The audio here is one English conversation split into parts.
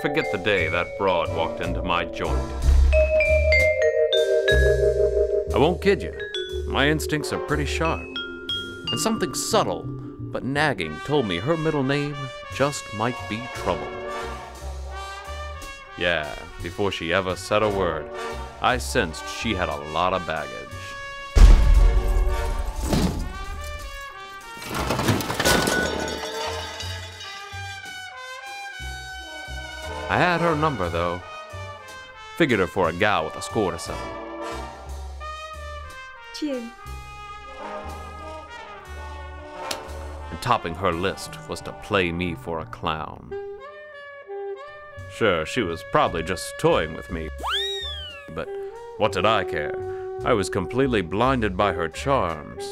forget the day that broad walked into my joint. I won't kid you, my instincts are pretty sharp. And something subtle but nagging told me her middle name just might be Trouble. Yeah, before she ever said a word, I sensed she had a lot of baggage. I had her number, though. Figured her for a gal with a score to settle. Jim. And topping her list was to play me for a clown. Sure, she was probably just toying with me, but what did I care? I was completely blinded by her charms.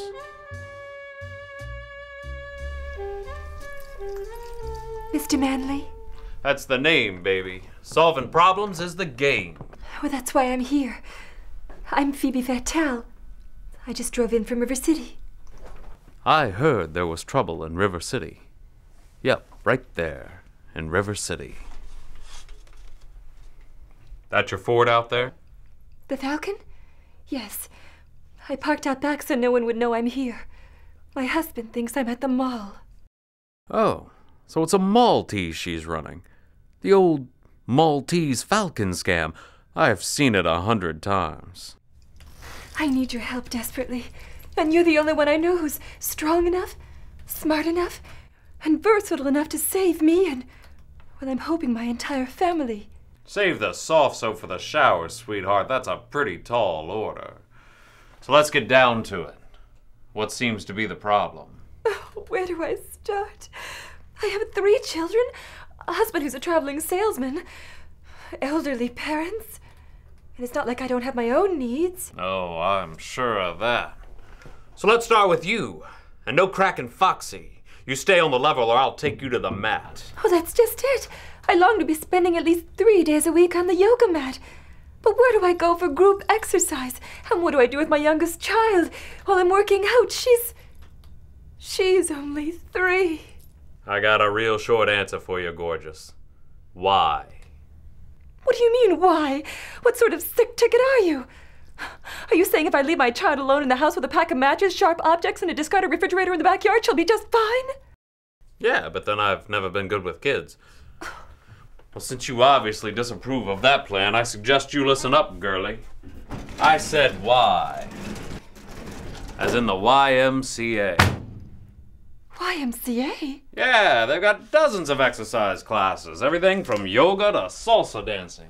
Mr. Manley? That's the name, baby. Solving problems is the game. Well, that's why I'm here. I'm Phoebe Fatale. I just drove in from River City. I heard there was trouble in River City. Yep, right there, in River City. That your Ford out there? The Falcon? Yes. I parked out back so no one would know I'm here. My husband thinks I'm at the mall. Oh, so it's a Maltese she's running. The old Maltese Falcon scam. I've seen it 100 times. I need your help desperately. And you're the only one I know who's strong enough, smart enough, and versatile enough to save me and, well, I'm hoping my entire family. Save the soft soap for the shower, sweetheart. That's a pretty tall order. So let's get down to it. What seems to be the problem? Oh, where do I start? I have 3 children, a husband who's a traveling salesman, elderly parents, and it's not like I don't have my own needs. Oh, I'm sure of that. So let's start with you. And no cracking foxy. You stay on the level or I'll take you to the mat. Oh, that's just it. I long to be spending at least 3 days a week on the yoga mat. But where do I go for group exercise? And what do I do with my youngest child while I'm working out? She's only 3. I got a real short answer for you, gorgeous. Why? What do you mean, why? What sort of sick ticket are you? Are you saying if I leave my child alone in the house with a pack of matches, sharp objects, and a discarded refrigerator in the backyard, she'll be just fine? Yeah, but then I've never been good with kids. Well, since you obviously disapprove of that plan, I suggest you listen up, girlie. I said why. As in the YMCA. YMCA? Yeah, they've got dozens of exercise classes, everything from yoga to salsa dancing.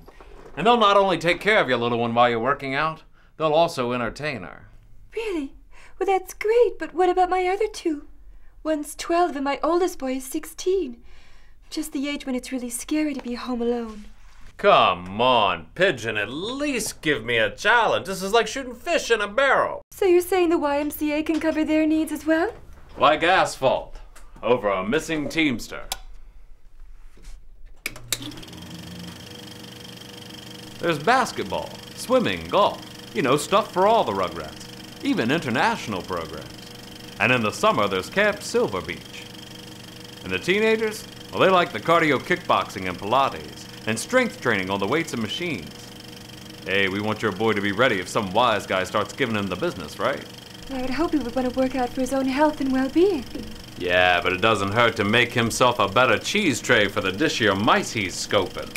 And they'll not only take care of your little one while you're working out, they'll also entertain her. Really? Well, that's great, but what about my other 2? One's 12 and my oldest boy is 16. Just the age when it's really scary to be home alone. Come on, Pigeon, at least give me a challenge. This is like shooting fish in a barrel. So you're saying the YMCA can cover their needs as well? Like asphalt over a missing teamster. There's basketball, swimming, golf, stuff for all the rugrats, even international programs. And in the summer, there's Camp Silver Beach. And the teenagers, well, they like the cardio kickboxing and Pilates, and strength training on the weights and machines. Hey, we want your boy to be ready if some wise guy starts giving him the business, right? I would hope he would want to work out for his own health and well-being. Yeah, but it doesn't hurt to make himself a better cheese tray for the dishier mice he's scoping.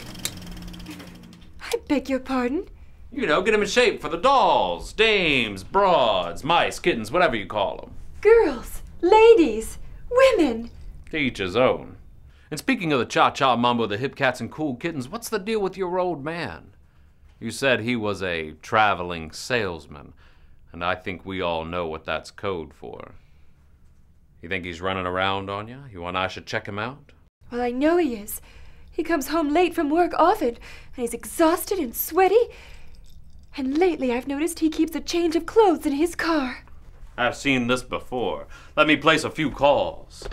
I beg your pardon? Get him in shape for the dolls, dames, broads, mice, kittens, whatever you call them. Girls, ladies, women. To each his own. And speaking of the cha-cha mambo, the hip cats and cool kittens, what's the deal with your old man? You said he was a traveling salesman, and I think we all know what that's code for. You think he's running around on you? You want I should check him out? Well, I know he is. He comes home late from work often, and he's exhausted and sweaty. And lately I've noticed he keeps a change of clothes in his car. I've seen this before. Let me place a few calls.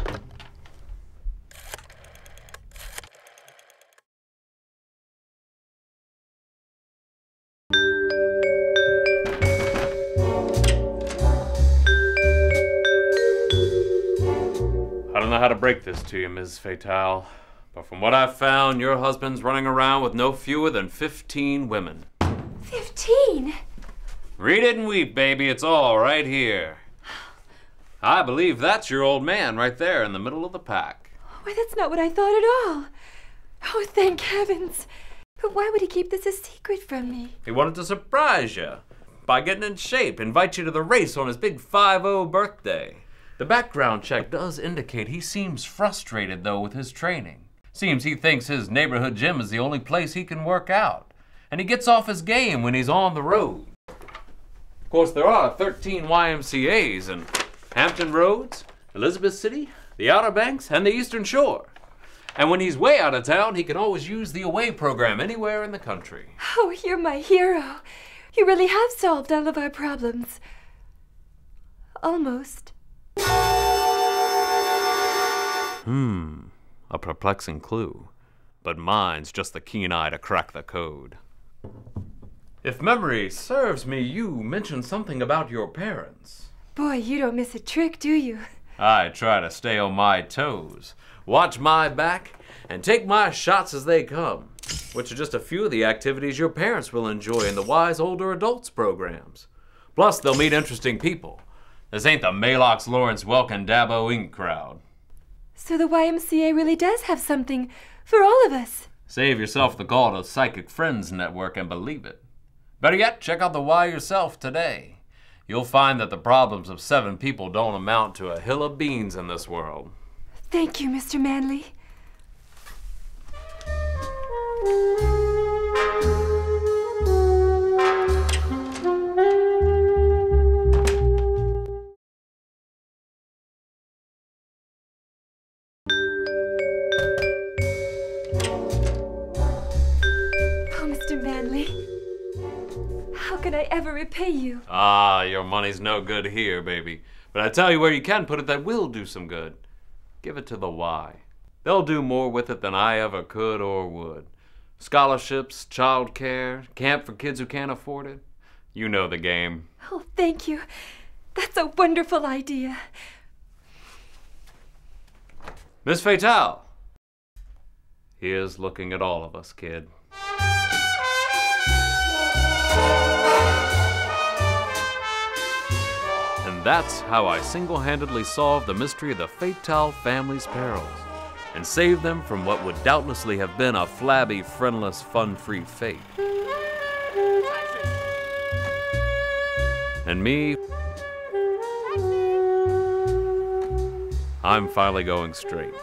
I don't know how to break this to you, Ms. Fatale, But from what I've found, your husband's running around with no fewer than 15 women. 15? Read it and weep, baby. It's all right here. I believe that's your old man right there in the middle of the pack. Why, that's not what I thought at all. Oh, thank heavens. But why would he keep this a secret from me? He wanted to surprise you by getting in shape, invite you to the race on his big 5-0 birthday. The background check does indicate he seems frustrated, though, with his training. Seems he thinks his neighborhood gym is the only place he can work out, and he gets off his game when he's on the road. Of course, there are 13 YMCAs in Hampton Roads, Elizabeth City, the Outer Banks, and the Eastern Shore. And when he's way out of town, he can always use the away program anywhere in the country. Oh, you're my hero. You really have solved all of our problems. Almost. A perplexing clue. But mine's just the keen eye to crack the code. If memory serves me, you mentioned something about your parents. Boy, you don't miss a trick, do you? I try to stay on my toes, watch my back, and take my shots as they come, which are just a few of the activities your parents will enjoy in the Wise Older Adults programs. Plus, they'll meet interesting people. This ain't the Malox Lawrence Welk and Dabo Inc. crowd. So the YMCA really does have something for all of us. Save yourself the call to Psychic Friends Network and believe it. Better yet, check out the Y yourself today. You'll find that the problems of 7 people don't amount to a hill of beans in this world. Thank you, Mr. Manley. How can I ever repay you? Ah, your money's no good here, baby. But I tell you where you can put it that will do some good. Give it to the Y. They'll do more with it than I ever could or would. Scholarships, child care, camp for kids who can't afford it. You know the game. Oh, thank you. That's a wonderful idea. Miss Fatale. Here's looking at all of us, kid. And that's how I single-handedly solved the mystery of the Fatale family's perils and saved them from what would doubtlessly have been a flabby, friendless, fun-free fate. And me, I'm finally going straight.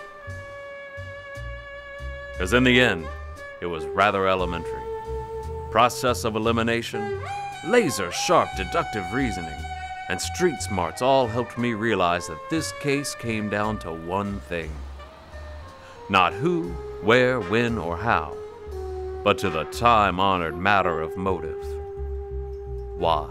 Because in the end, it was rather elementary. Process of elimination, laser-sharp deductive reasoning, and street smarts all helped me realize that this case came down to one thing. Not who, where, when, or how, but to the time-honored matter of motive. Why?